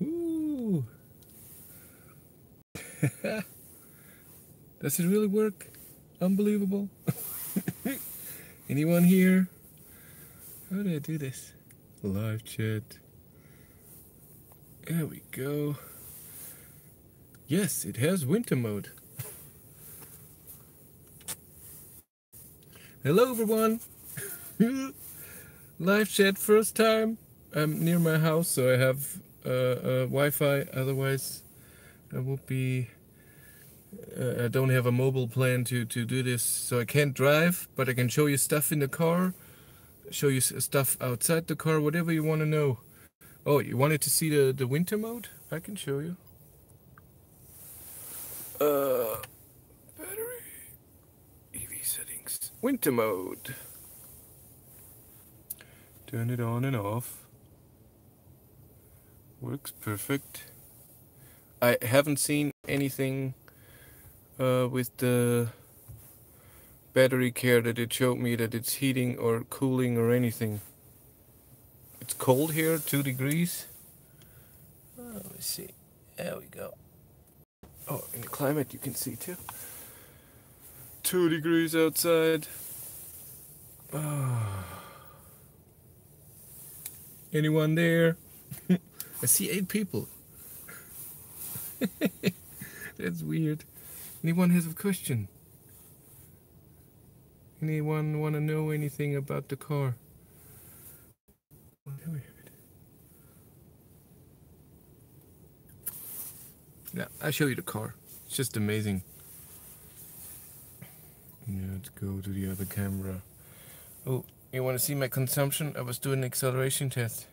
Ooh. Does it really work? Unbelievable. Anyone here? How do I do this? Live chat. There we go. Yes, it has winter mode. Hello everyone. Live chat first time. I'm near my house, so I have Wi-Fi. Otherwise, I would be. I don't have a mobile plan to do this, so I can't drive. But I can show you stuff in the car, show you stuff outside the car, whatever you want to know. Oh, you wanted to see the winter mode? I can show you. Battery, EV settings, winter mode. Turn it on and off. Works perfect. I haven't seen anything with the battery care that it showed me that it's heating or cooling or anything. It's cold here, 2 degrees. Oh, let's see. There we go. Oh, in the climate you can see too. 2 degrees outside. Oh. Anyone there? I see 8 people. That's weird. Anyone has a question? Anyone want to know anything about the car? Yeah, I'll show you the car. It's just amazing. Yeah, let's go to the other camera. Oh, you want to see my consumption? I was doing an acceleration test.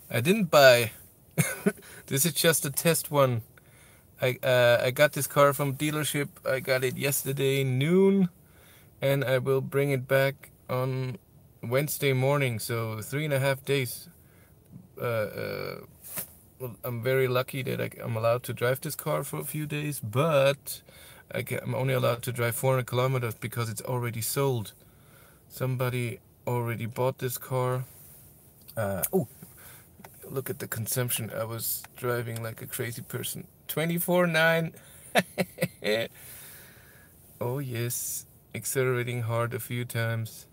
I didn't buy. This is just a test one. I got this car from dealership. I got it yesterday noon, and I will bring it back on Wednesday morning. So 3.5 days. Well, I'm very lucky that I'm allowed to drive this car for a few days, but I'm only allowed to drive 400 kilometers because it's already sold. Somebody already bought this car. Oh, look at the consumption. I was driving like a crazy person. 24.9. Oh yes, accelerating hard a few times.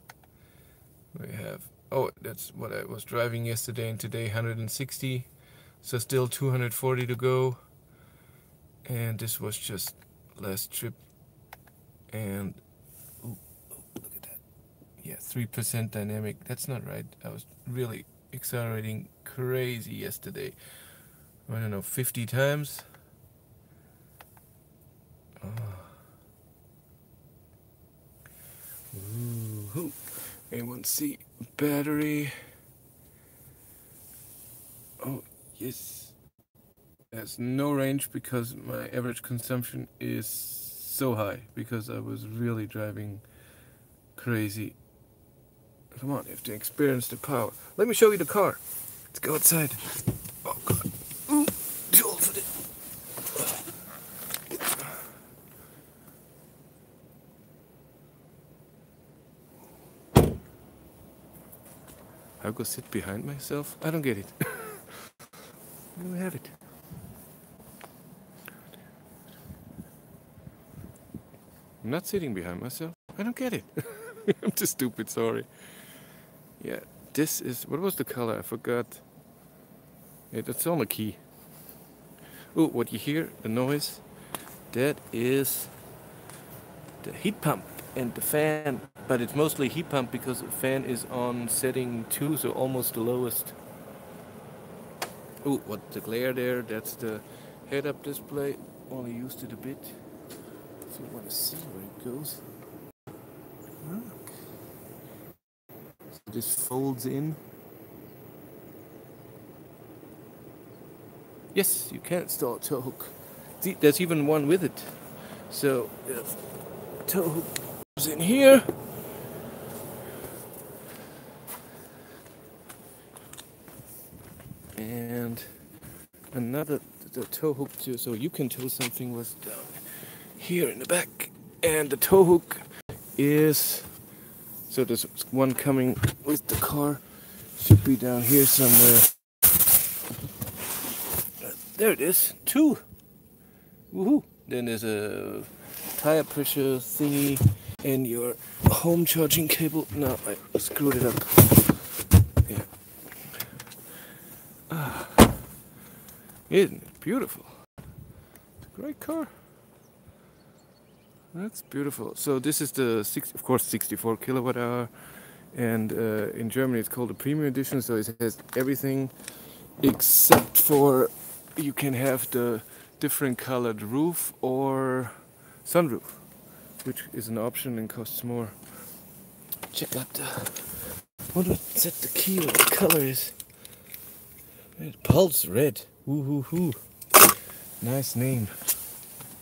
We have, oh, that's what I was driving yesterday, and today 160. So still 240 to go. And this was just last trip. And ooh, look at that. Yeah, 3% dynamic. That's not right. I was really accelerating crazy yesterday. I don't know, 50 times. Oh. Ooh. Anyone see battery? Oh, yes. There's no range because my average consumption is so high because I was really driving crazy. Come on, you have to experience the power. Let me show you the car. Let's go outside. Oh god. Ooh, too old for this. I'll go sit behind myself. I don't get it. I don't have it. I'm not sitting behind myself. I don't get it. I'm too stupid, sorry. Yeah, this is, what was the color? I forgot. Yeah, that's on the key. Oh, what you hear, the noise, that is the heat pump and the fan. But it's mostly heat pump because the fan is on setting 2, so almost the lowest. Oh, what the glare there, that's the head-up display. Only used it a bit. If you want to see where it goes. Look. So this folds in. Yes, you can install a tow hook. See, there's even one with it. So the tow hook goes in here. And another the tow hook too, so you can tow something was down here in the back. And the tow hook is, so there's one coming with the car, should be down here somewhere. There it is, 2. Woohoo! Then there's a tire pressure thingy and your home charging cable. No, I screwed it up. Yeah. Isn't it beautiful? It's a great car. That's beautiful. So this is the of course 64 kilowatt hour, and in Germany it's called the premium edition. So it has everything except for you can have the different colored roof or sunroof, which is an option and costs more. Check out the what would set the key what the color is. Pulse red. Woo-hoo-hoo. Nice name.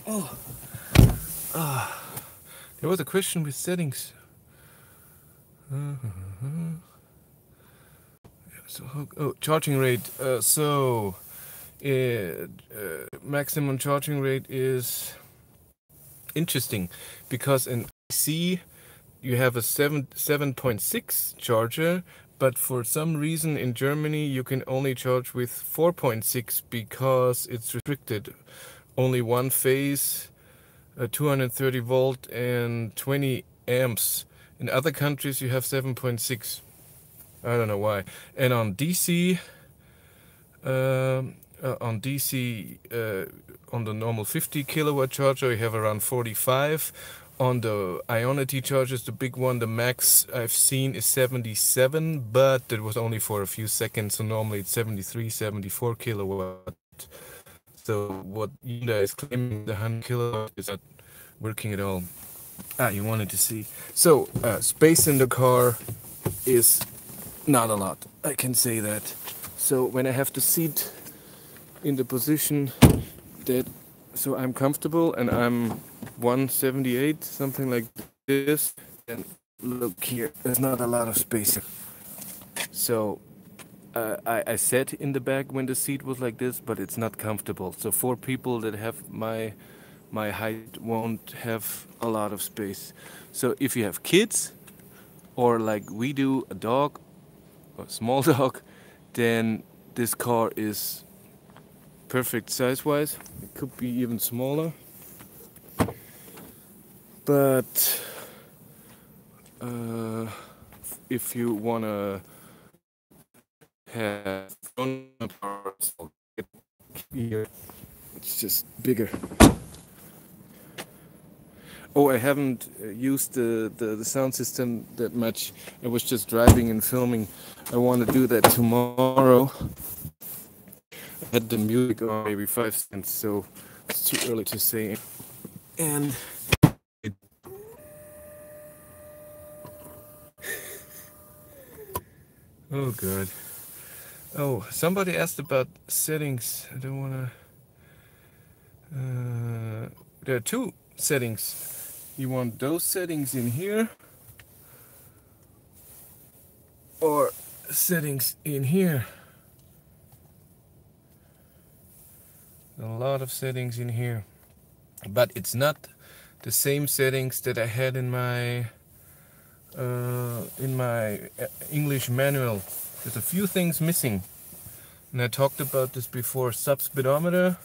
Oh. There was a question with settings. So, charging rate. Maximum charging rate is interesting because in IC you have a 7.6 charger, but for some reason in Germany you can only charge with 4.6 because it's restricted. Only one phase. 230 volt and 20 amps. In other countries you have 7.6. I don't know why. And on DC, on the normal 50 kilowatt charger you have around 45. On the Ionity chargers, the big one, the max I've seen is 77, but that was only for a few seconds, so normally it's 73, 74 kilowatt. So what Hyundai is claiming, the 100 kilowatt, is not working at all. You wanted to see. So space in the car is not a lot, I can say that. So when I have the seat in the position that, so I'm comfortable and I'm 178, something like this, and look here, there's not a lot of space. So I sat in the back when the seat was like this, but it's not comfortable. So 4 people that have my height won't have a lot of space. So if you have kids, or like we do, a dog, or a small dog, then this car is perfect size-wise. It could be even smaller. But if you wanna have here, it's just bigger. Oh, I haven't used the sound system that much. I was just driving and filming. I want to do that tomorrow. I had the music on maybe 5 cents, so it's too early to say. And oh god. Oh, somebody asked about settings. I don't wanna. There are 2 settings. You want those settings in here, or settings in here. A lot of settings in here, but it's not the same settings that I had in my English manual. There's a few things missing, and I talked about this before. Sub speedometer,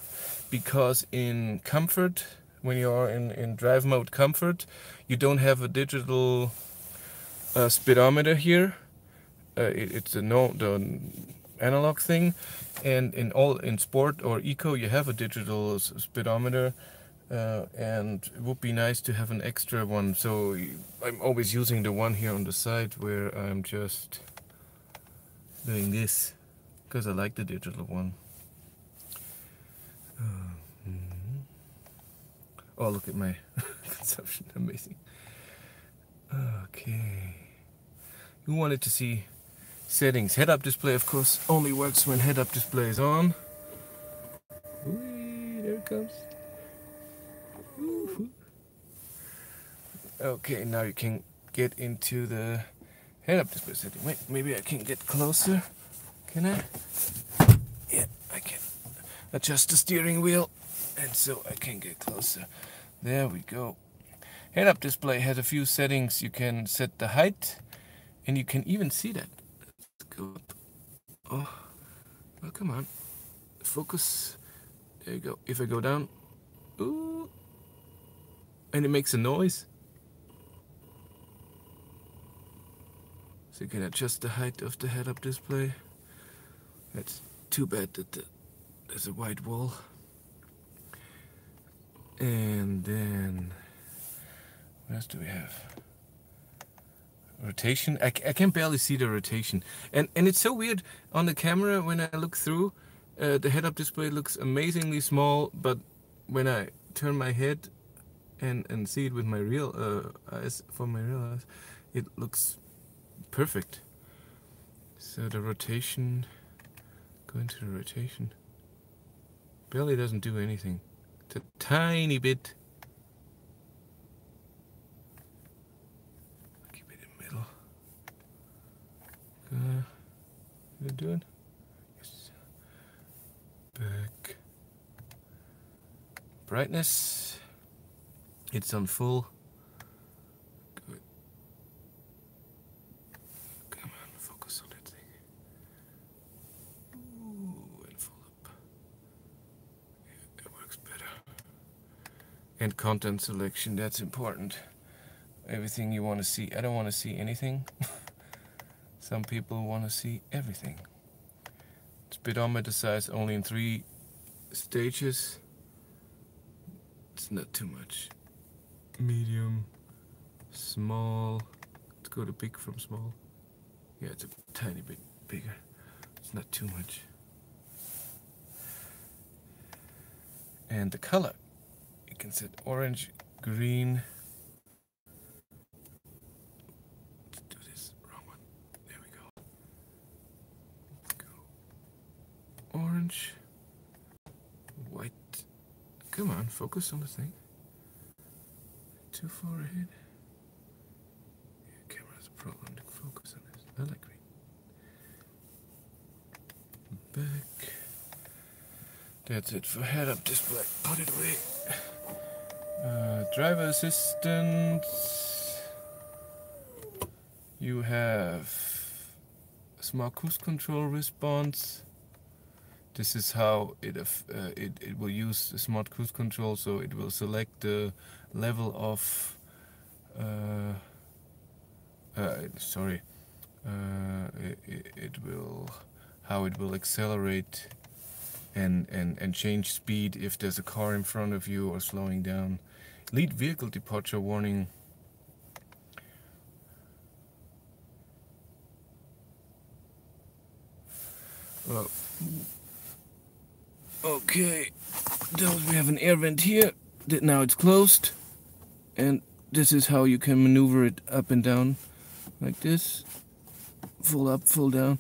because in comfort, when you are in drive mode comfort, you don't have a digital speedometer here. It's the analog thing, and in sport or eco you have a digital speedometer, and it would be nice to have an extra one. So I'm always using the one here on the side where I'm just doing this because I like the digital one. Oh, look at my consumption, amazing. Okay, you wanted to see settings. Head-up display, of course, only works when head-up display is on. Whee, there it comes. Woo-hoo. Okay, now you can get into the head-up display setting. Wait, maybe I can get closer. Can I? Yeah, I can adjust the steering wheel, and so I can get closer. There we go. Head-up display has a few settings. You can set the height, and you can even see that. Let's go up. Oh, come on. Focus. There you go. If I go down, ooh, and it makes a noise. So you can adjust the height of the head-up display. It's too bad that there's a white wall. And then, what else do we have? Rotation. I can barely see the rotation. And it's so weird on the camera when I look through, the head-up display looks amazingly small, but when I turn my head and see it with my real eyes, from my real eyes, it looks perfect. So the rotation, go into the rotation, barely doesn't do anything. It's a tiny bit. Keep it in the middle. Is it doing? Yes. Back. Brightness. It's on full. Good. Come on, focus on that thing. Ooh, and full up. Yeah, that works better. And content selection, that's important. Everything you want to see. I don't want to see anything. Some people want to see everything. Speedometer size only in 3 stages. It's not too much. Medium, small. Let's go to big from small. Yeah, it's a tiny bit bigger. It's not too much. And the color, you can set orange, green. Let's do this wrong one. There we go. Orange, white. Come on, focus on the thing. Too far ahead. Yeah, camera's a problem to focus on this. I like green. Back. That's it for head-up display. Put it away. Driver assistance. You have smart cruise control response. This is how it will use the smart cruise control, so it will select the level of how it will accelerate and change speed if there's a car in front of you or slowing down. Lead vehicle departure warning. Well, okay, we have an air vent here. Now it's closed, and this is how you can maneuver it up and down, like this. Full up, full down.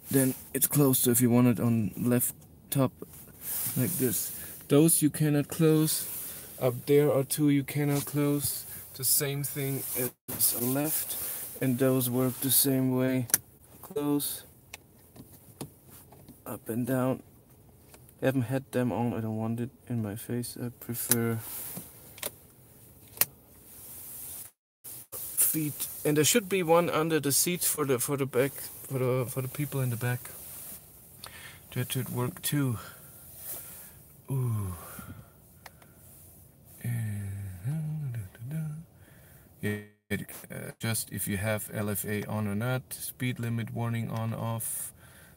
Then it's closed, so if you want it on left top, like this. Those you cannot close. Up there are 2 you cannot close. The same thing as on left, and those work the same way. Close. Up and down. I haven't had them on, I don't want it in my face. I prefer feet, and there should be one under the seat for the back, for the people in the back. That should work too. Ooh. Yeah, just if you have LFA on or not, speed limit warning on, off,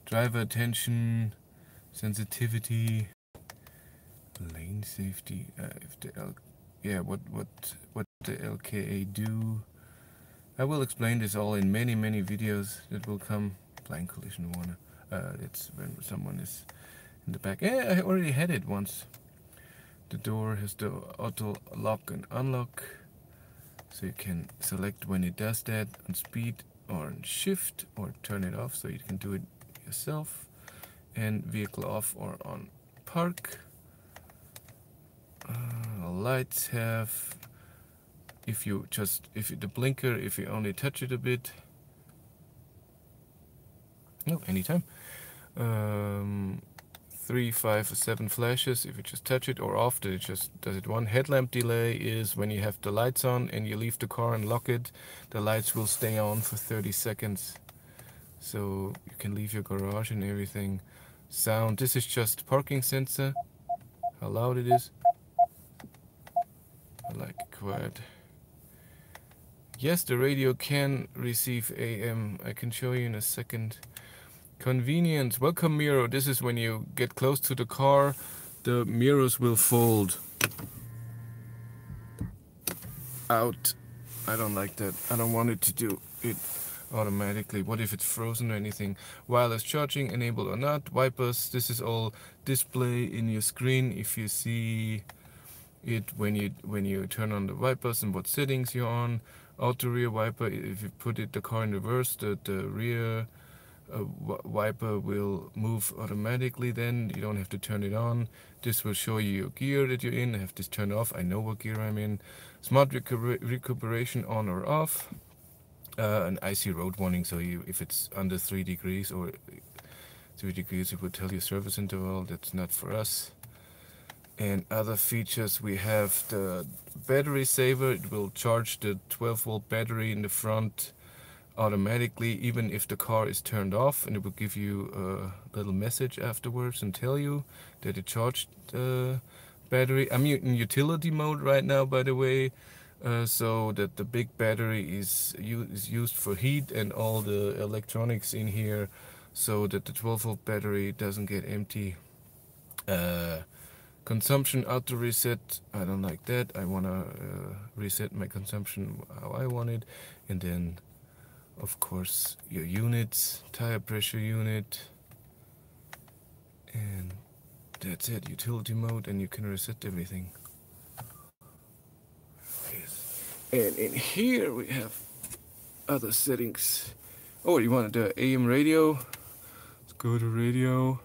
driver attention, sensitivity, lane safety. If the what the LKA do. I will explain this all in many videos that will come. Blind collision warner. It's when someone is in the back. Yeah, I already had it once. The door has the auto lock and unlock, so you can select when it does that on speed or on shift, or turn it off so you can do it yourself. And vehicle off or on park. Lights have, the blinker, if you only touch it a bit. No, anytime. 3, 5, or 7 flashes if you just touch it, or off, it just does it one. Headlamp delay is when you have the lights on and you leave the car and lock it, the lights will stay on for 30 seconds. So you can leave your garage and everything. Sound, this is just parking sensor. how loud it is. I like it quiet. Yes, the radio can receive AM. I can show you in a second. Convenience. Welcome, Miro. This is when you get close to the car, the mirrors will fold out. I don't like that. I don't want it to do it automatically. What if it's frozen or anything? Wireless charging enabled or not? Wipers. This is all display in your screen. If you see it when you turn on the wipers and what settings you're on. Auto rear wiper. If you put the car in reverse, the rear wiper will move automatically. Then you don't have to turn it on. This will show you your gear that you're in. I have this turned off. I know what gear I'm in. Smart recuperation on or off. An icy road warning, so if it's under 3 degrees or 3 degrees, it will tell you service interval. That's not for us. And other features, we have the battery saver. It will charge the 12-volt battery in the front automatically, even if the car is turned off, and it will give you a little message afterwards and tell you that it charged the battery. I'm in utility mode right now, by the way, so that the big battery is used for heat and all the electronics in here, so that the 12-volt battery doesn't get empty. Consumption auto reset, I don't like that. I want to reset my consumption how I want it. And then of course your units, tire pressure unit, and that's it. Utility mode, and you can reset everything. Yes. And in here we have other settings. Oh, you wanted the AM radio? Let's go to radio.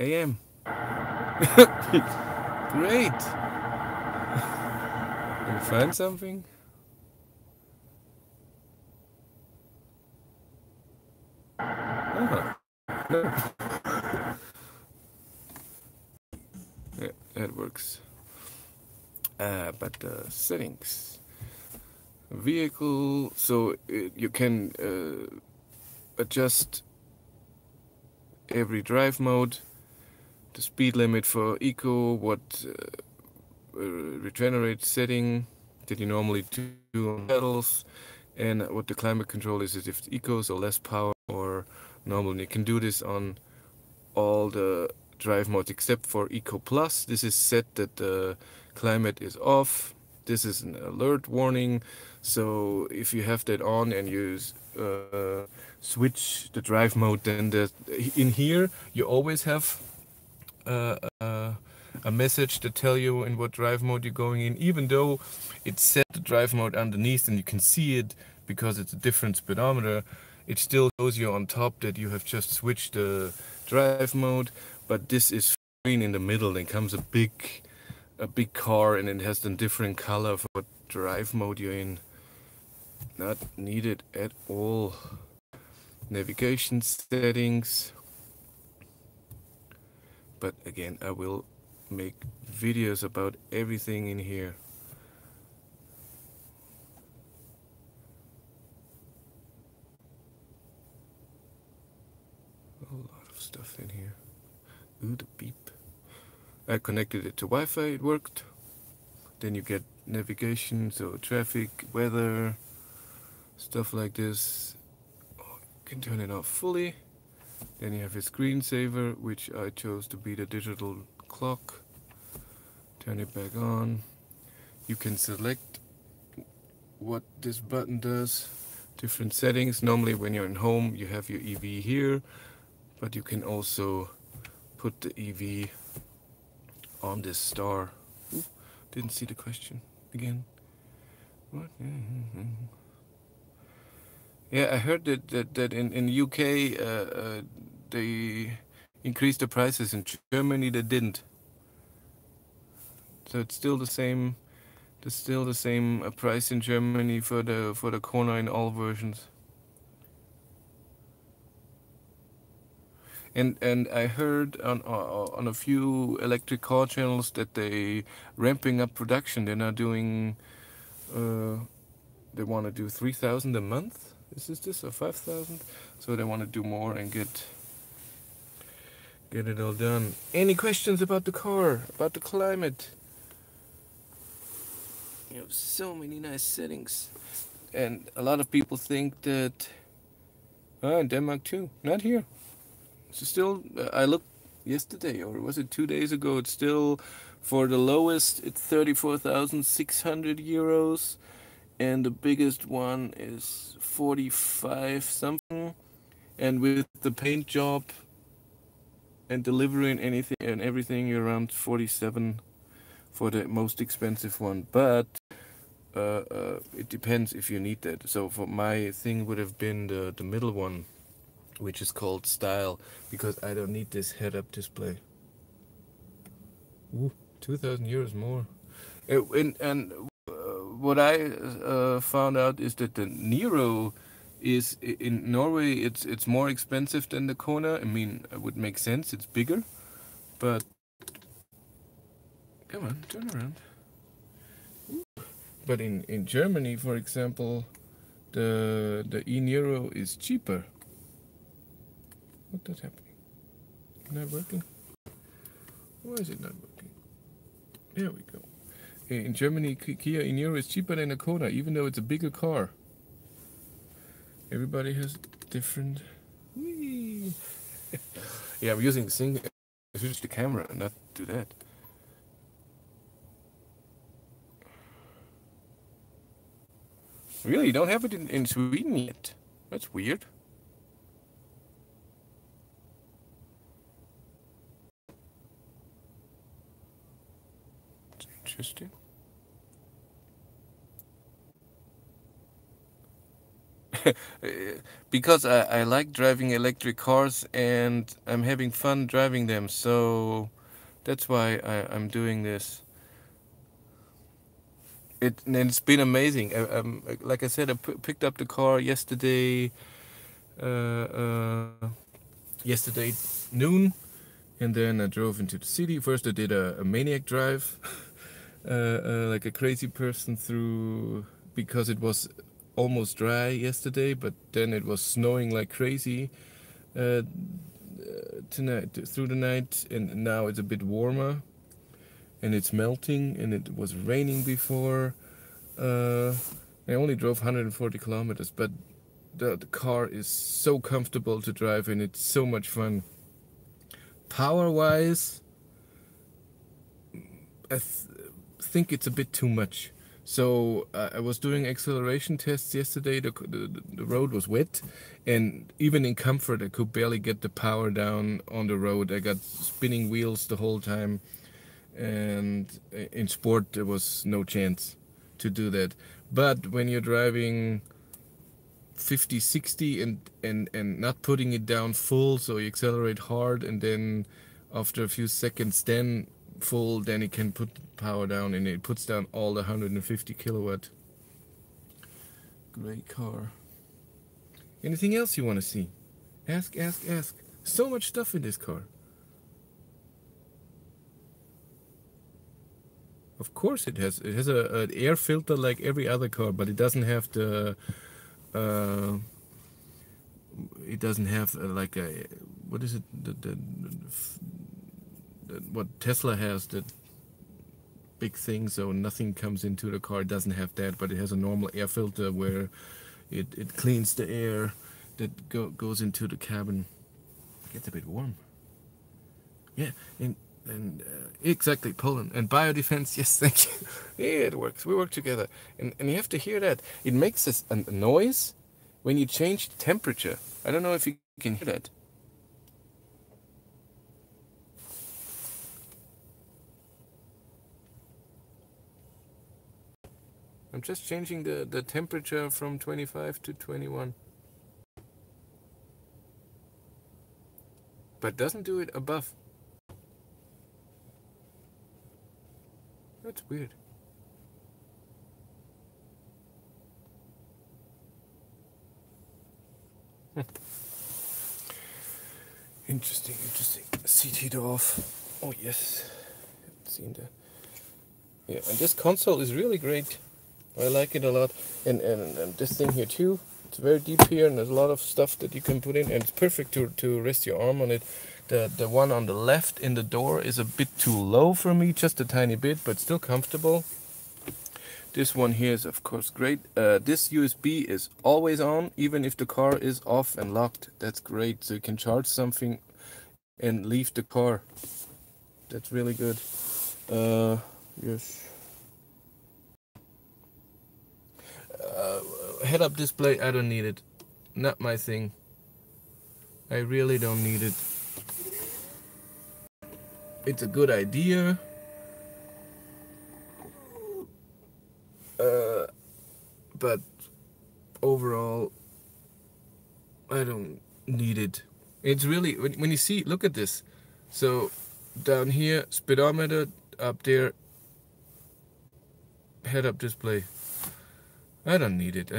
AM. Great. Can you find something? Oh. Yeah, that works. But settings. Vehicle, so you can adjust every drive mode, the speed limit for eco, what regenerate setting that you normally do on pedals, and what the climate control is if it's eco, so less power or normal. And you can do this on all the drive modes except for Eco Plus. This is set that the climate is off. This is an alert warning, so if you have that on and you switch the drive mode, then in here you always have a message to tell you in what drive mode you're going in, even though it's set the drive mode underneath and you can see it because it's a different speedometer. It still shows you on top that you have just switched the drive mode, but this is green in the middle. Then comes a big car and it has a different color for what drive mode you're in. Not needed at all. Navigation settings. But again, I will make videos about everything in here. A lot of stuff in here. Ooh, the beep. I connected it to Wi-Fi, it worked. Then you get navigation, so traffic, weather, stuff like this. Oh, you can turn it off fully. Then you have a screensaver, which I chose to be the digital clock. Turn it back on. You can select what this button does. Different settings. Normally when you're in home you have your EV here, but you can also put the EV on this star. Ooh, didn't see the question again. What? Yeah, I heard that in UK they increased the prices. In Germany they didn't. So it's still the same. There's still the same price in Germany for the Kona in all versions. And I heard on a few electric car channels that they ramping up production. They're now doing. They want to do 3,000 a month. Is this or 5,000? So they want to do more and get it all done. Any questions about the car, about the climate? You have so many nice settings, and a lot of people think that in Denmark too. Not here. So still, I looked yesterday, or was it 2 days ago? It's still, for the lowest, it's 34,600 euros, and the biggest one is 45 something. And with the paint job and delivering anything and everything, you're around 47 for the most expensive one. But it depends if you need that. So for my thing would have been the middle one, which is called Style, because I don't need this head-up display. Ooh, 2,000 euros more. And what I found out is that the Nero is in Norway. It's more expensive than the Kona. I mean, it would make sense. It's bigger, but come on, turn around. But in Germany, for example, the e-Nero is cheaper. What is happening? Not working? Why is it not working? There we go. In Germany, Kia e-Nero is cheaper than a Kona, even though it's a bigger car. Everybody has different. Whee! Yeah, I'm using switch the camera and not do that. Really, you don't have it in Sweden yet? That's weird. It's interesting. Because I like driving electric cars and I'm having fun driving them, so that's why I'm doing this. And it's been amazing. Like I said, I picked up the car yesterday noon, and then I drove into the city. First I did a maniac drive, like a crazy person through, because it was almost dry yesterday, but then it was snowing like crazy tonight, through the night, and now it's a bit warmer and it's melting, and it was raining before. I only drove 140 kilometers, but the car is so comfortable to drive and it's so much fun. Power wise, I think it's a bit too much. So I was doing acceleration tests yesterday. The road was wet, and even in comfort I could barely get the power down on the road. I got spinning wheels the whole time, and in sport there was no chance to do that. But when you're driving 50, 60 and not putting it down full, so you accelerate hard and then after a few seconds then full, then it can put power down, and it puts down all the 150 kilowatt. Great car. Anything else you want to see? Ask. So much stuff in this car. Of course it has an air filter like every other car, but it doesn't have the like a, what is it, what Tesla has, that big thing, so nothing comes into the car. It doesn't have that, but it has a normal air filter where it cleans the air that goes into the cabin. It gets a bit warm. Yeah, and exactly, Poland. And biodefense, yes, thank you. Yeah, it works. We work together. And you have to hear that. It makes a noise when you change the temperature. I don't know if you can hear that. I'm just changing the temperature from 25 to 21. But doesn't do it above. That's weird. Interesting. Seat heat off. Oh yes. Haven't seen that. Yeah, and this console is really great. I like it a lot. And this thing here too. It's very deep here, and there's a lot of stuff that you can put in, and it's perfect to rest your arm on it. The one on the left in the door is a bit too low for me, just a tiny bit, but still comfortable. This one here is of course great. This USB is always on, even if the car is off and locked. That's great, so you can charge something and leave the car. That's really good. Yes. Head-up display, I don't need it. Not my thing. I really don't need it. It's a good idea. But overall, I don't need it. It's really, when you see, look at this. So down here, speedometer, up there, head-up display. I don't need it. I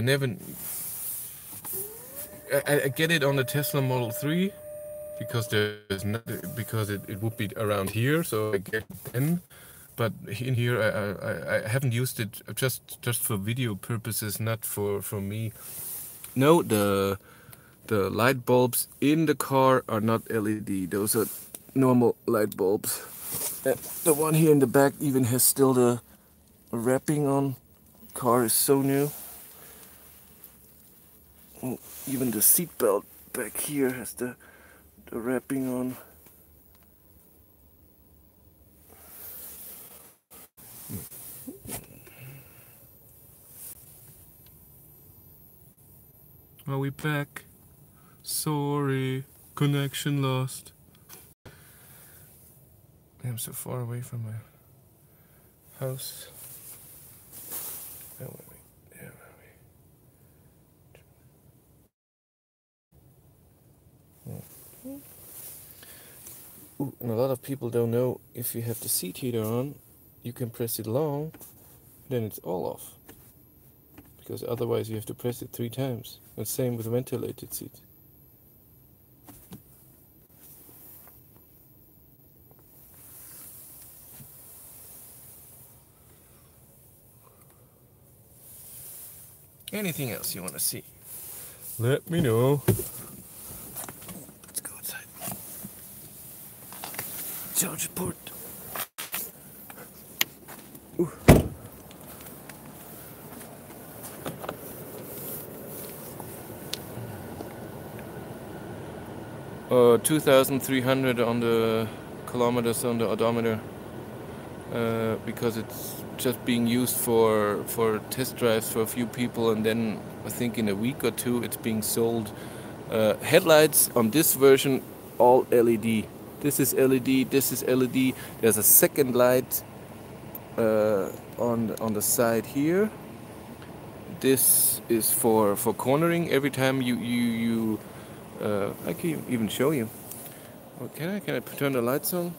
get it on the Tesla Model 3 because there's not, because it would be around here, so I get it then. But in here, I haven't used it just for video purposes, not for me. No, the light bulbs in the car are not LED. Those are normal light bulbs. The one here in the back even has still the wrapping on. Car is so new. Even the seat belt back here has the wrapping on. Are we back? Sorry, connection lost. I'm so far away from my house. Oh, wait. There are we. Ooh, and a lot of people don't know, if you have the seat heater on, you can press it long, then it's all off. Because otherwise you have to press it 3 times. And same with ventilated seats. Anything else you want to see? Let me know. Let's go outside. Charge port. Ooh. 2,300 on the kilometers on the odometer, because it's just being used for test drives for a few people, and then I think in a week or two it's being sold. Headlights on this version all LED. This is LED. This is LED. There's a second light on the side here. This is for cornering. Every time you I can even show you. Well, can I turn the lights on?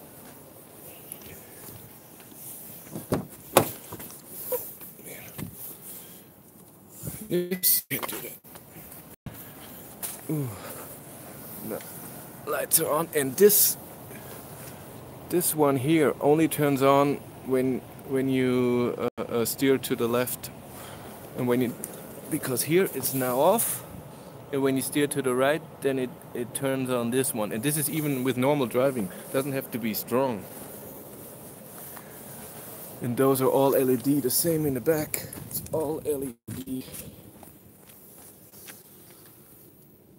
Yes, can't do that. Ooh. No. Lights are on, and this one here only turns on when you steer to the left, and because here it's now off. And when you steer to the right, then it turns on this one. And this is even with normal driving. Doesn't have to be strong. And those are all LED. The same in the back. It's all LED.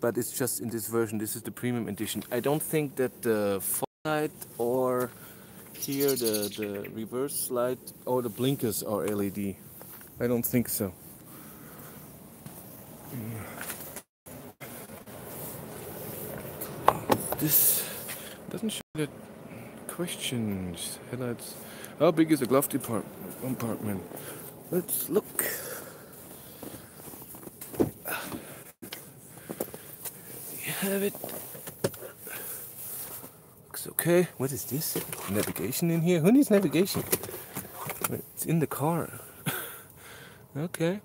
But it's just in this version. This is the premium edition. I don't think that the fog light or here the reverse light or the blinkers are LED. I don't think so. This doesn't show the questions. Headlights. How big is the glove compartment? Let's look. You have it. Looks okay. What is this? Navigation in here? Who needs navigation? It's in the car. Okay.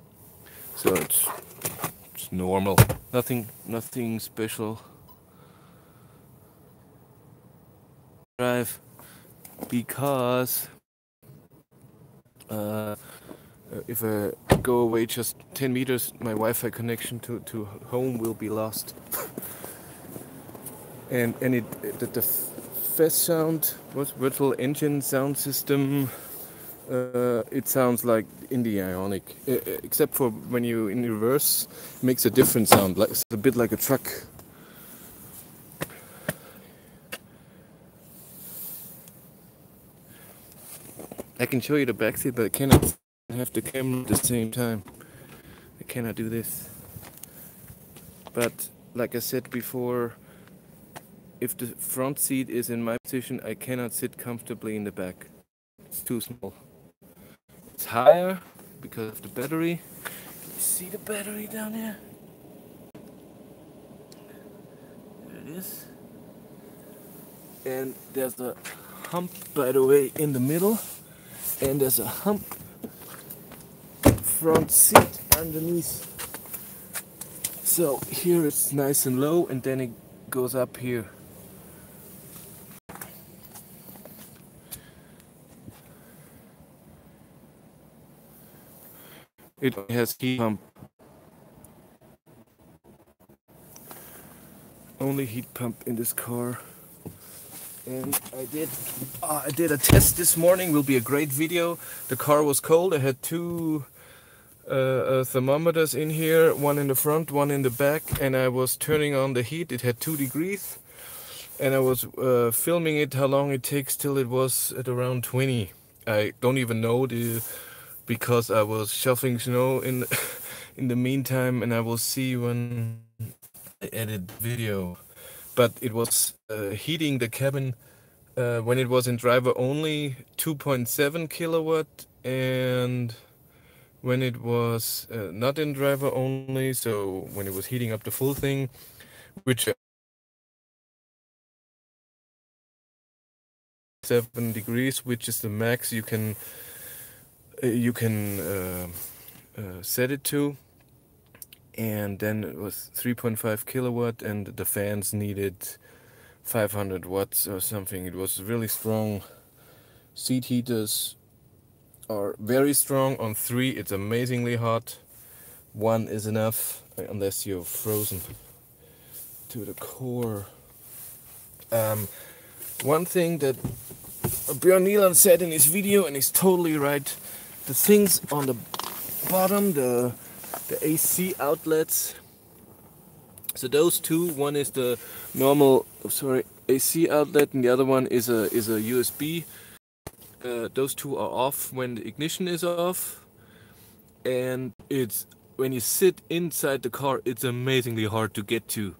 So it's normal. Nothing special. Drive, because if I go away just 10 meters, my Wi-Fi connection to home will be lost. and the FES sound, what's virtual engine sound system. It sounds like in the Ionic, except for when you in reverse, it makes a different sound. Like it's a bit like a truck. I can show you the back seat, but I cannot have the camera at the same time. I cannot do this. But like I said before, if the front seat is in my position, I cannot sit comfortably in the back. It's too small. It's higher because of the battery. Can you see the battery down here? There it is. And there's a hump, by the way, in the middle. And there's a hump front seat underneath. So here it's nice and low, and then it goes up here. It has heat pump. Only heat pump in this car. And I did a test this morning. Will be a great video. The car was cold. I had two thermometers in here, one in the front, one in the back, and I was turning on the heat. It had 2 degrees, and I was filming it how long it takes till it was at around 20. I don't even know because I was shoveling snow in in the meantime, and I will see when I edit the video. But it was heating the cabin when it was in driver only 2.7 kilowatt, and when it was not in driver only, so when it was heating up the full thing, which 7 degrees, which is the max you can set it to. And then it was 3.5 kilowatt, and the fans needed 500 watts or something. It was really strong. Seat heaters are very strong. On 3 it's amazingly hot. 1 is enough, unless you're frozen to the core. One thing that Björn Nieland said in his video, and he's totally right, the things on the bottom, the AC outlets, so those two, one is the normal AC outlet, and the other one is a USB. Those two are off when the ignition is off, and it's when you sit inside the car, it's amazingly hard to get to.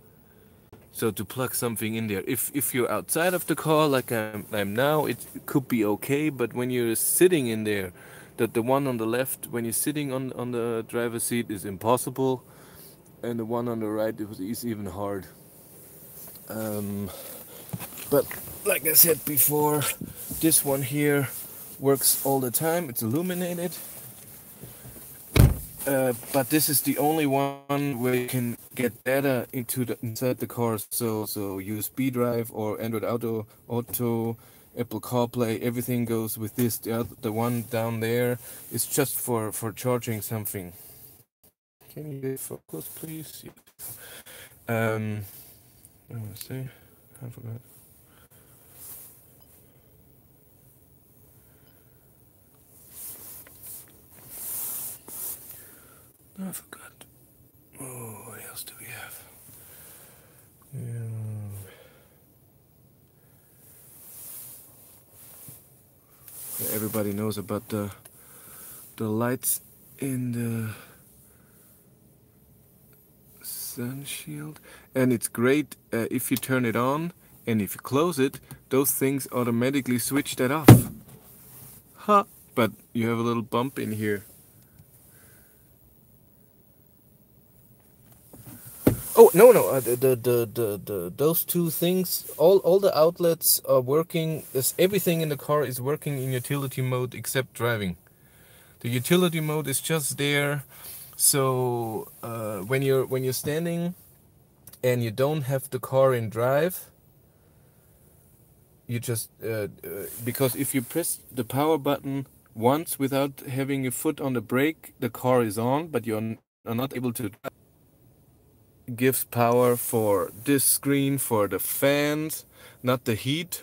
So to plug something in there, if you're outside of the car like I'm now, it could be okay, but when you're sitting in there, the one on the left, when you're sitting on the driver's seat, is impossible, and the one on the right is even hard. But like I said before, this one here works all the time. It's illuminated. But this is the only one where you can get data inside the car. So USB drive or Android Auto, Apple CarPlay, everything goes with this. The one down there is just for charging something. Can you get focus, please? Let me see. I forgot. I forgot. Oh, what else do we have? Everybody knows about the lights in the sun shield, and it's great if you turn it on, and if you close it, those things automatically switch that off. Ha! But you have a little bump in here. Oh no! Those two things, all the outlets are working. Everything in the car is working in utility mode except driving. The utility mode is just there. So when you're standing and you don't have the car in drive, you just because if you press the power button once without having your foot on the brake, the car is on, but you're not able to gives power for this screen, for the fans, not the heat,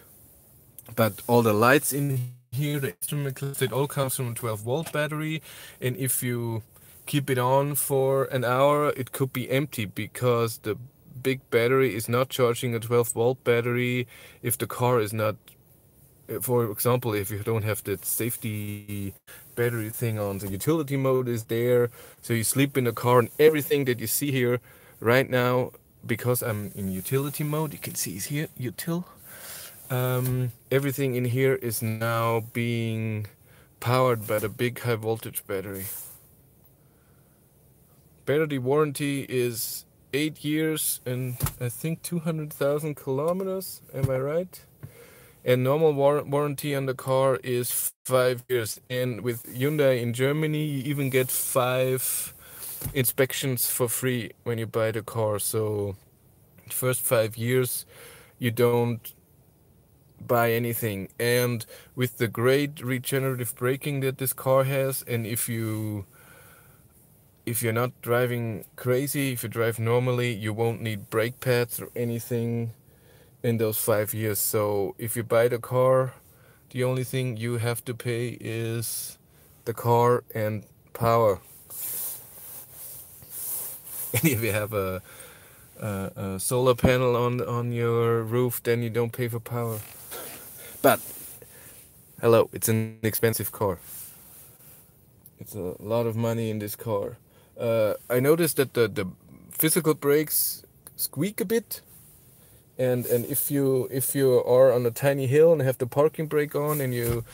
but all the lights in here, the instrument cluster, it all comes from a 12-volt battery. And if you keep it on for an hour, it could be empty because the big battery is not charging a 12-volt battery if the car is not, for example, if you don't have that safety battery thing on. The utility mode is there, so you sleep in the car, and everything that you see here right now, because I'm in utility mode, you can see it's here, util. Everything in here is now being powered by the big high voltage battery. Battery warranty is 8 years and I think 200,000 kilometers, am I right? And normal warranty on the car is 5 years. And with Hyundai in Germany, you even get 5 inspections for free when you buy the car. So first 5 years, you don't buy anything. And with the great regenerative braking that this car has, and if you're not driving crazy, if you drive normally, you won't need brake pads or anything in those 5 years. So if you buy the car, the only thing you have to pay is the car and power. And if you have a solar panel on your roof, then you don't pay for power. But hello, it's an expensive car. It's a lot of money in this car. I noticed that the physical brakes squeak a bit, and if you are on a tiny hill and have the parking brake on, and you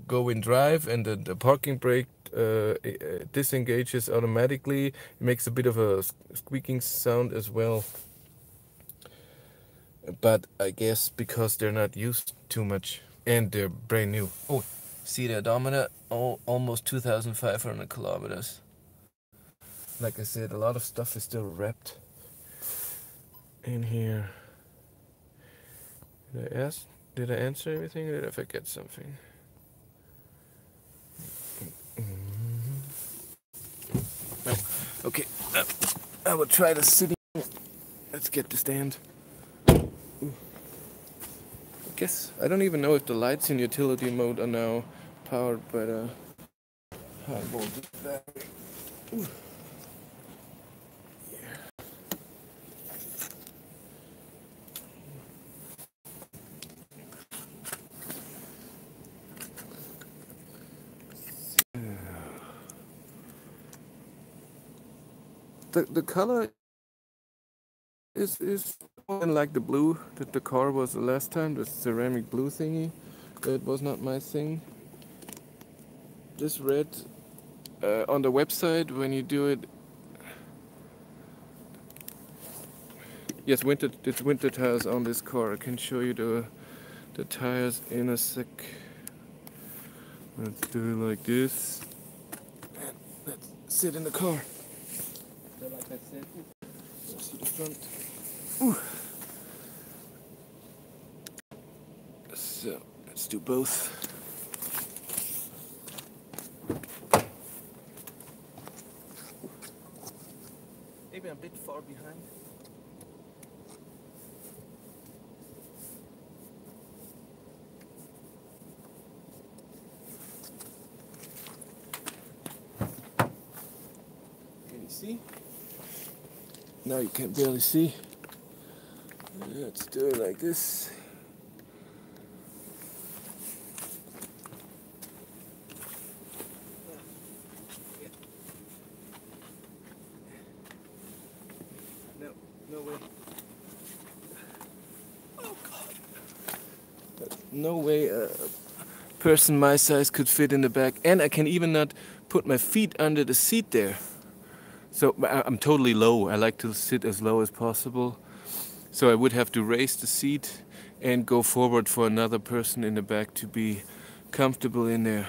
go in drive, and the parking brake disengages automatically, it makes a bit of a squeaking sound as well. But I guess because they're not used too much and they're brand new. Oh, see the odometer? Oh, almost 2,500 kilometers. Like I said, a lot of stuff is still wrapped in here. Did I answer everything, or did I forget something? Oh, okay, I will try the sitting. Let's get the stand. I guess I don't even know if the lights in utility mode are now powered by the high voltage battery. The color is more than like the blue that the car was the last time, the ceramic blue thingy. That was not my thing. This red on the website, when you do it, yes, it's winter tires on this car. I can show you the tires in a sec. Let's do it like this. And let's sit in the car. So like I said, let's see the front. Ooh. So let's do both. Maybe I'm a bit far behind. Can you see? Now you can barely see. Let's do it like this. No way. Oh God. No way a person my size could fit in the back, and I can even not put my feet under the seat there. So I'm totally low. I like to sit as low as possible. So I would have to raise the seat and go forward for another person in the back to be comfortable in there.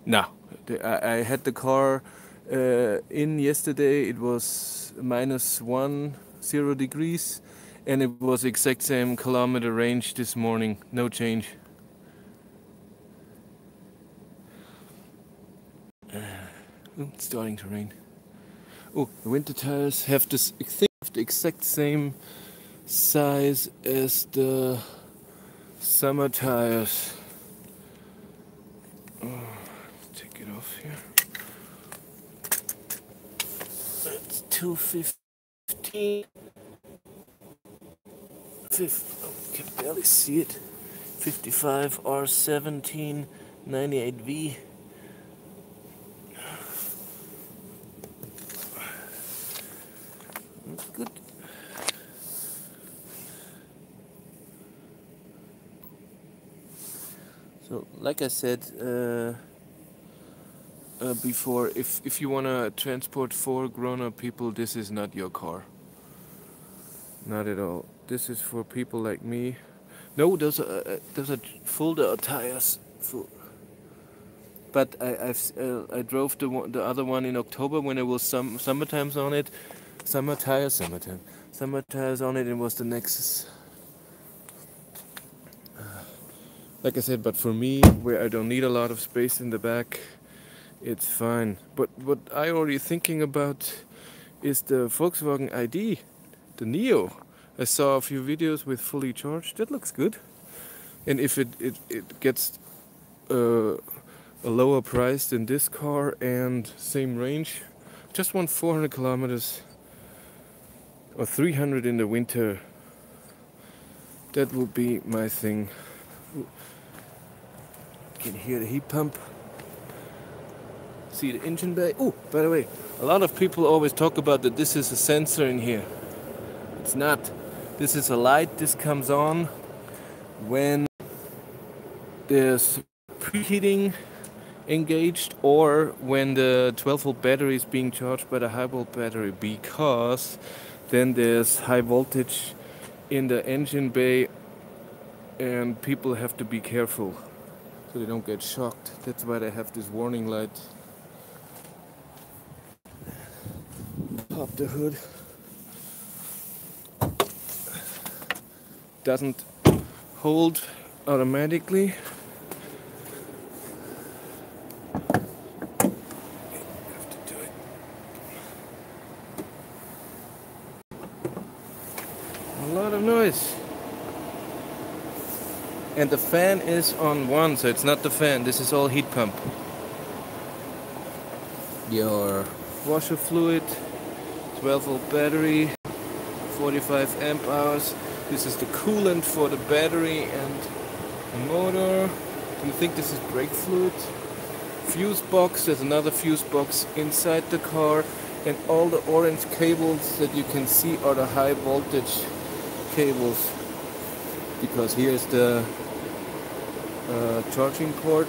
No, I had the car in yesterday. It was -0 degrees, and it was exact same kilometer range this morning. No change. Oh, it's starting to rain. Oh, the winter tires have this, I think, the exact same size as the summer tires. Oh, let's take it off here. That's 215. Oh, can barely see it. 55 R17 98V. That's good. So, like I said before, if you want to transport 4 grown-up people, this is not your car. Not at all. This is for people like me. No, those are fold-out tires. But I drove the other one in October when there was some summer tires on it. Summer tires on it. It was the Nexus. Like I said, but for me, where I don't need a lot of space in the back, it's fine. But what I already thinking about is the Volkswagen ID, the Neo. I saw a few videos with fully charged. That looks good. And if it gets a lower price than this car and same range, just want 400 kilometers or 300 in the winter. That would be my thing. You can hear the heat pump. See the engine bay. Oh, by the way, a lot of people always talk about that this is a sensor in here. It's not. This is a light. This comes on when there's preheating engaged or when the 12-volt battery is being charged by the high-volt battery, because then there's high voltage in the engine bay and people have to be careful so they don't get shocked. That's why they have this warning light. Pop the hood. Doesn't hold automatically. Have to do it. A lot of noise. And the fan is on one, so it's not the fan. This is all heat pump. Your washer fluid, 12-volt battery, 45 amp hours. This is the coolant for the battery and the motor. Do you think this is brake fluid? Fuse box, there's another fuse box inside the car, and all the orange cables that you can see are the high voltage cables, because here's the charging port,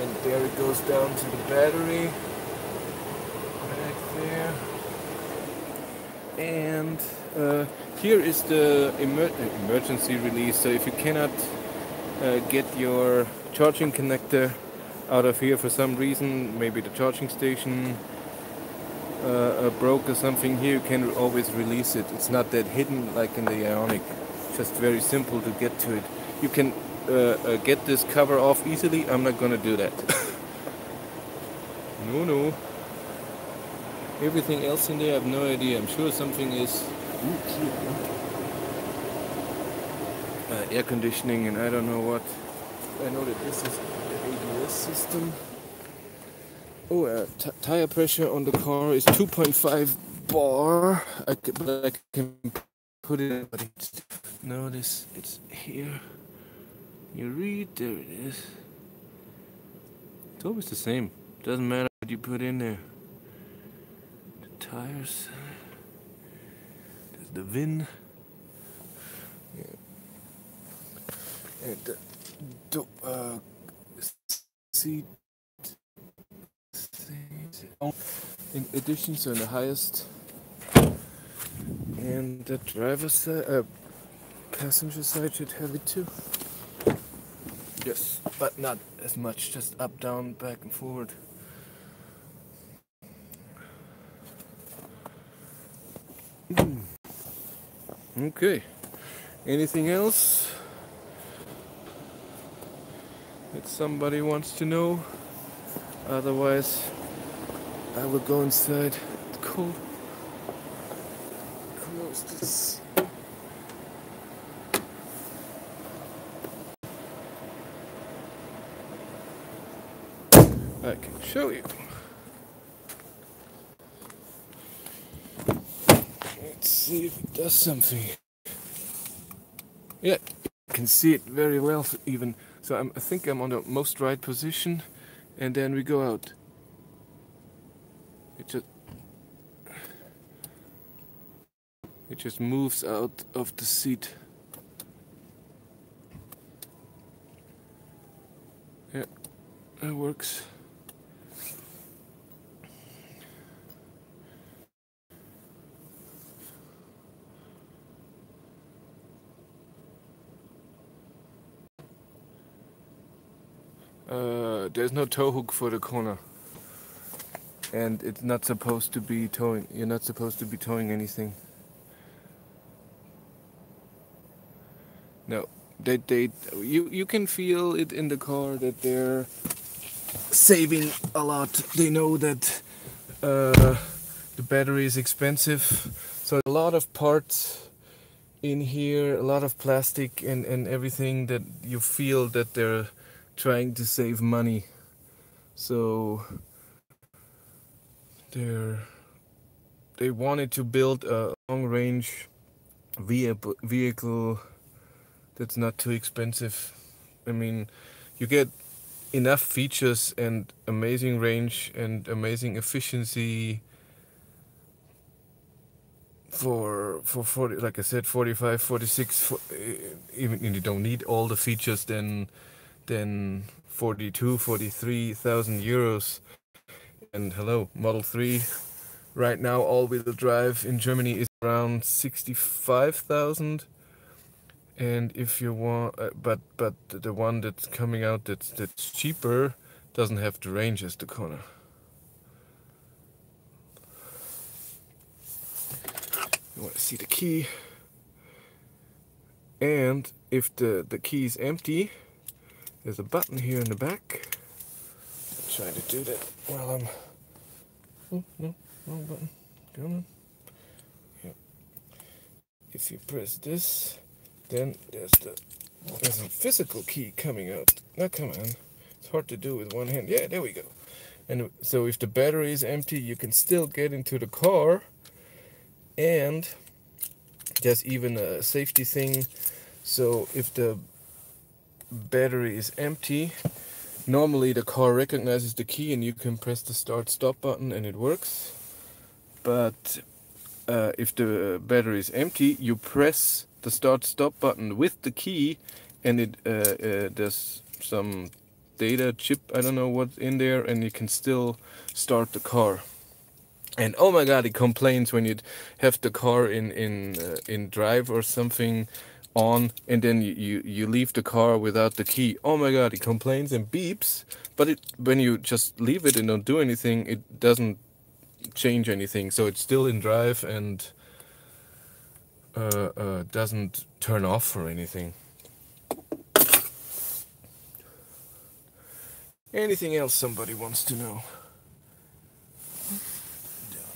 and there it goes down to the battery right there. And here is the emergency release. So if you cannot get your charging connector out of here for some reason, maybe the charging station broke or something, here you can always release it. It's not that hidden like in the Ioniq. Just very simple to get to it. You can get this cover off easily. I'm not gonna do that. No. Everything else in there, I have no idea. I'm sure something is air conditioning and I don't know what. I know that this is the ABS system. Oh, tire pressure on the car is 2.5 bar. But I can put it. No, it's here. You read, there it is. It's always the same. Doesn't matter what you put in there. Tires. There's the VIN. Yeah. And the seat. In addition, so in the highest. And the driver's side, passenger side should have it too. Yes, but not as much. Just up, down, back and forward. Okay, anything else that somebody wants to know? Otherwise, I will go inside. It's cold. Close this. I can show you. Let's see if it does something. Yeah, you can see it very well even. So I think I'm on the most right position, and then we go out. It just moves out of the seat. Yeah, that works. There's no tow hook for the Kona, and it's not supposed to be towing. You're not supposed to be towing anything. No, you can feel it in the car that they're saving a lot. They know that the battery is expensive, so a lot of parts in here, a lot of plastic and everything that you feel that they're trying to save money. So they wanted to build a long-range vehicle that's not too expensive. I mean, you get enough features and amazing range and amazing efficiency for 40, like I said, 45, 46, even if you don't need all the features, then 42, 43,000 euros. And hello, Model 3 right now all-wheel drive in Germany is around 65,000. And if you want, but the one that's coming out that's cheaper doesn't have the range as the Kona. You want to see the key, and if the key is empty, there's a button here in the back. I'm trying to do that while I'm. Oh no, wrong button. Come on. Yeah. If you press this, then there's a physical key coming out. Now come on, it's hard to do with one hand. Yeah, there we go. And so if the battery is empty, you can still get into the car. And there's even a safety thing. So if the battery is empty, normally the car recognizes the key and you can press the start-stop button and it works. But if the battery is empty, you press the start-stop button with the key, and it there's some data chip, I don't know what's in there, and you can still start the car. And oh my god, it complains when you have the car in drive or something on, and then you leave the car without the key. Oh my god, it complains and beeps. But when you just leave it and don't do anything, it doesn't change anything. So it's still in drive and doesn't turn off or anything. Anything else somebody wants to know?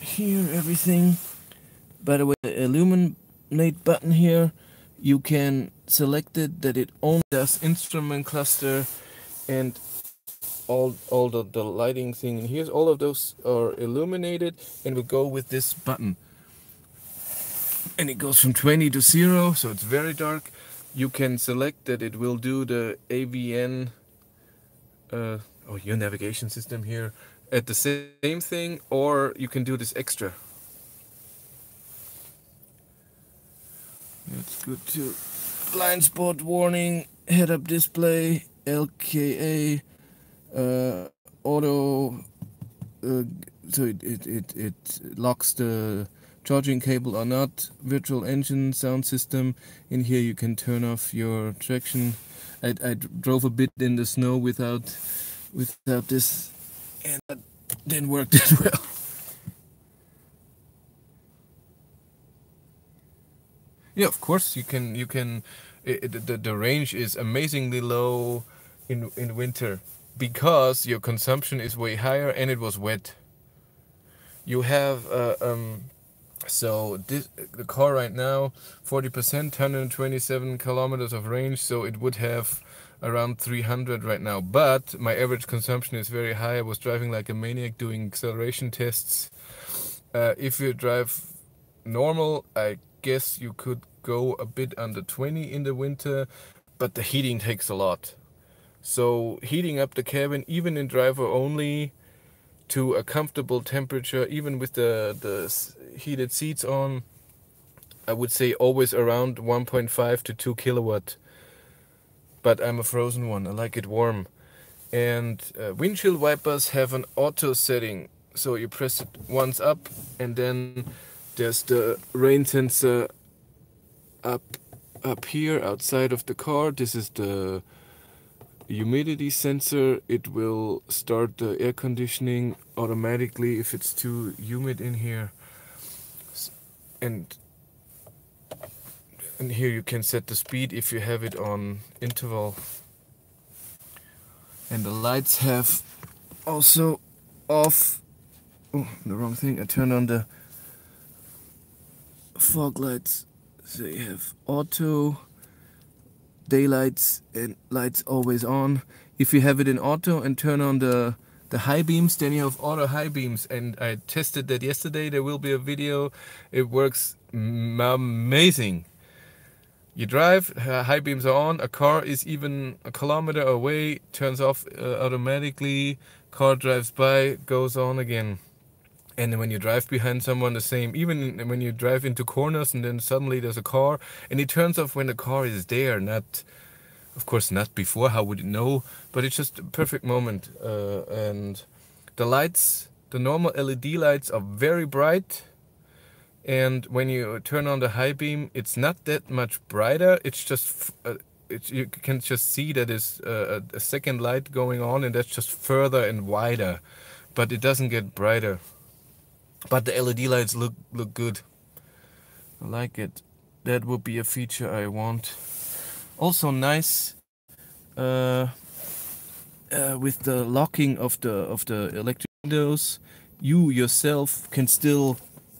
Here, everything. By the way, the illuminate button here, you can select it that it only does instrument cluster and all the lighting thing. And here's all of those are illuminated, and we go with this button. And it goes from 20 to 0, so it's very dark. You can select that it will do the AVN, your navigation system here, at the same thing, or you can do this extra. It's good too. Blind spot warning, head-up display, LKA, auto, so it locks the charging cable or not, virtual engine, sound system. In here you can turn off your traction. I drove a bit in the snow without this, and that didn't work that well. Yeah, of course you can. The range is amazingly low in winter because your consumption is way higher and it was wet. you have so this, the car right now 40%, 127 kilometers of range, so it would have around 300 right now, but my average consumption is very high. I was driving like a maniac doing acceleration tests. If you drive normal, I guess you could go a bit under 20 in the winter, but the heating takes a lot. So heating up the cabin, even in driver only, to a comfortable temperature, even with the heated seats on, I would say always around 1.5 to 2 kilowatt. But I'm a frozen one, I like it warm. And windshield wipers have an auto setting, so you press it once up, and then there's the rain sensor up here outside of the car. This is the humidity sensor. It will start the air conditioning automatically if it's too humid in here. And here you can set the speed if you have it on interval. And the lights have also off. Oh, the wrong thing. I turned on the fog lights. So you have auto, daylights, and lights always on. If you have it in auto and turn on the high beams, then you have auto high beams. And I tested that yesterday. There will be a video. It works amazing. You drive, high beams are on, a car is even a kilometer away, turns off automatically, car drives by, goes on again. And then when you drive behind someone, the same. Even when you drive into corners and then suddenly there's a car, and it turns off when the car is there, not, of course not before, how would it know, but it's just a perfect moment. And the lights, the normal LED lights are very bright. And when you turn on the high beam, it's not that much brighter. It's just, you can just see that there's a second light going on, and that's just further and wider. But it doesn't get brighter. But the LED lights look good. I like it. That would be a feature I want. Also nice with the locking of the electric windows, you yourself can still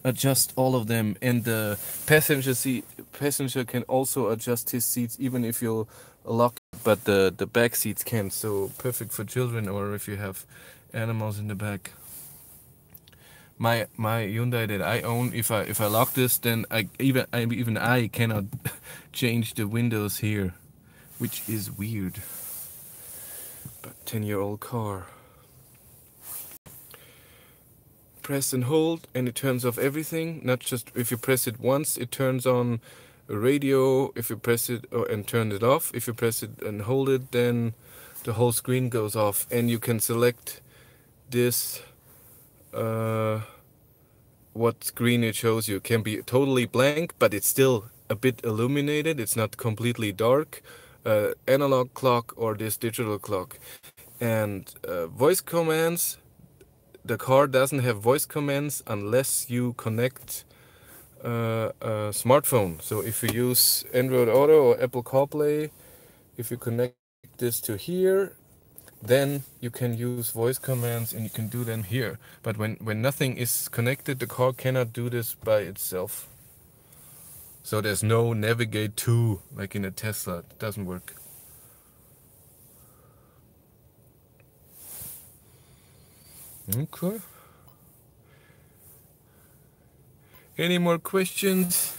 adjust all of them, and the passenger can also adjust his seats even if you lock, but the back seats can't. So perfect for children or if you have animals in the back. My Hyundai that I own, if I lock this, then even I cannot change the windows here, which is weird. But 10-year-old car. Press and hold and it turns off everything. Not just if you press it once, it turns on a radio. If you press it and turn it off, if you press it and hold it, then the whole screen goes off. And you can select this, what screen it shows you. It can be totally blank, but it's still a bit illuminated. It's not completely dark. Analog clock or this digital clock. And voice commands. The car doesn't have voice commands unless you connect a smartphone. So if you use Android Auto or Apple CarPlay, if you connect this to here, then you can use voice commands and you can do them here. But when nothing is connected, the car cannot do this by itself. So there's no navigate to like in a Tesla. It doesn't work. Okay. Any more questions?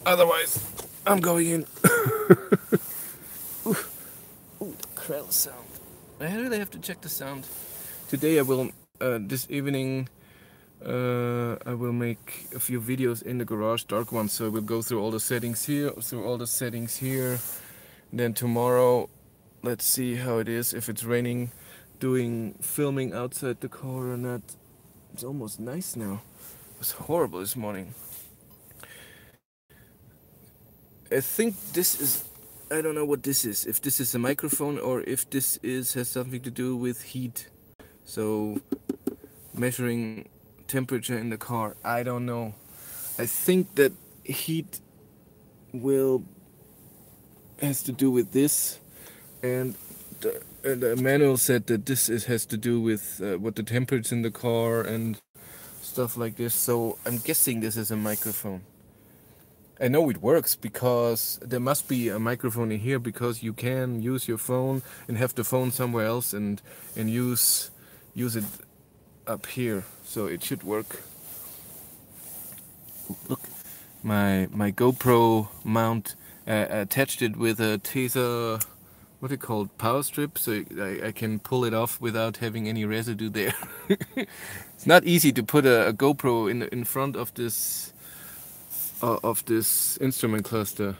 Otherwise, I'm going in. Ooh, the Krell sound. I really have to check the sound. Today I will, this evening, I will make a few videos in the garage, dark ones. So I will go through all the settings here, Then tomorrow, let's see how it is, if it's raining, doing filming outside the car or not. It's almost nice now. It was horrible this morning. I think this is, I don't know what this is, if this is a microphone or if this has something to do with heat. So measuring temperature in the car, I don't know. I think that heat has to do with this, and the manual said that this has to do with what the temperature in the car and stuff like this. So I'm guessing this is a microphone. I know it works because there must be a microphone in here, because you can use your phone and have the phone somewhere else and use it up here. So it should work. Look, my GoPro mount, attached it with a Taser, what it called, power strip, so I can pull it off without having any residue there. It's not easy to put a GoPro in front of this instrument cluster,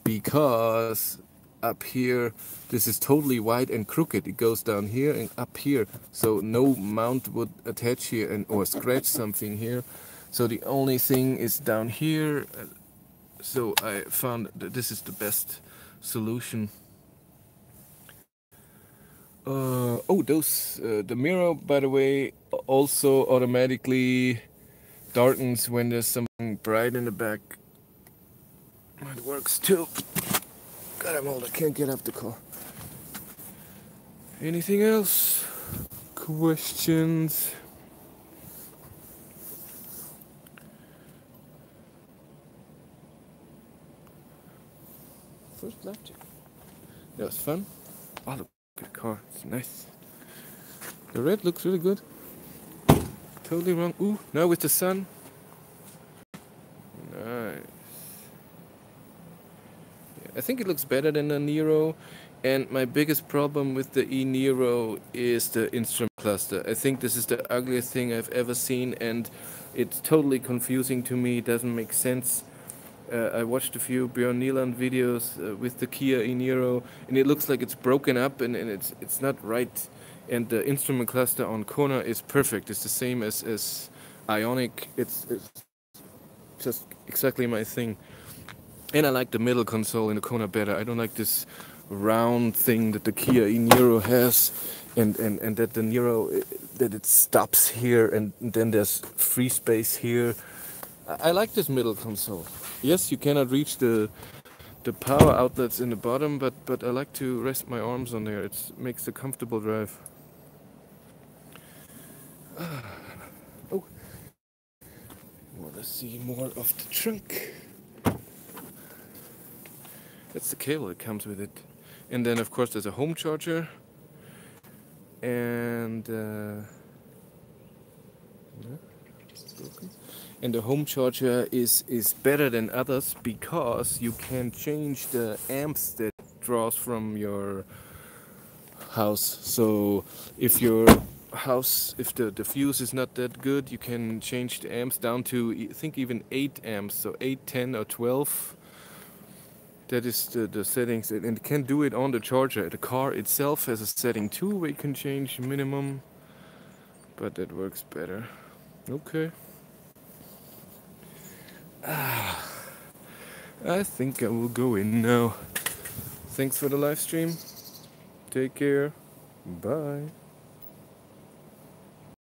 because up here this is totally wide and crooked. It goes down here and up here, so no mount would attach here or scratch something here. So the only thing is down here. So I found that this is the best solution. The mirror, by the way, also automatically darkens when there's something bright in the back. It works too. God, I'm old, I can't get up the car. Anything else? Questions? First lap check. That was fun. Oh, look at the car, it's nice. The red looks really good. Totally wrong. Ooh, now with the sun. Nice. Yeah, I think it looks better than the Nero. And my biggest problem with the e-Nero is the instrument cluster. I think this is the ugliest thing I've ever seen, and it's totally confusing to me. It doesn't make sense. I watched a few Björn Nyland videos with the Kia e-Nero, and it looks like it's broken up, and it's not right. And the instrument cluster on Kona is perfect. It's the same as Ionic. It's just exactly my thing. And I like the middle console in the Kona better. I don't like this round thing that the Kia e-Nero has, and that the Nero, that it stops here and then there's free space here. I like this middle console. Yes, you cannot reach the power outlets in the bottom, but I like to rest my arms on there. It makes a comfortable drive. Oh, want to see more of the trunk. That's the cable that comes with it. And then of course there's a home charger. And the home charger is better than others because you can change the amps that draws from your house. So if your house, if the fuse is not that good, you can change the amps down to, I think, even 8 amps, so 8, 10 or 12. That is the settings, and it can do it on the charger. The car itself has a setting too where you can change minimum, but that works better. Okay. I think I will go in now. Thanks for the live stream. Take care. Bye.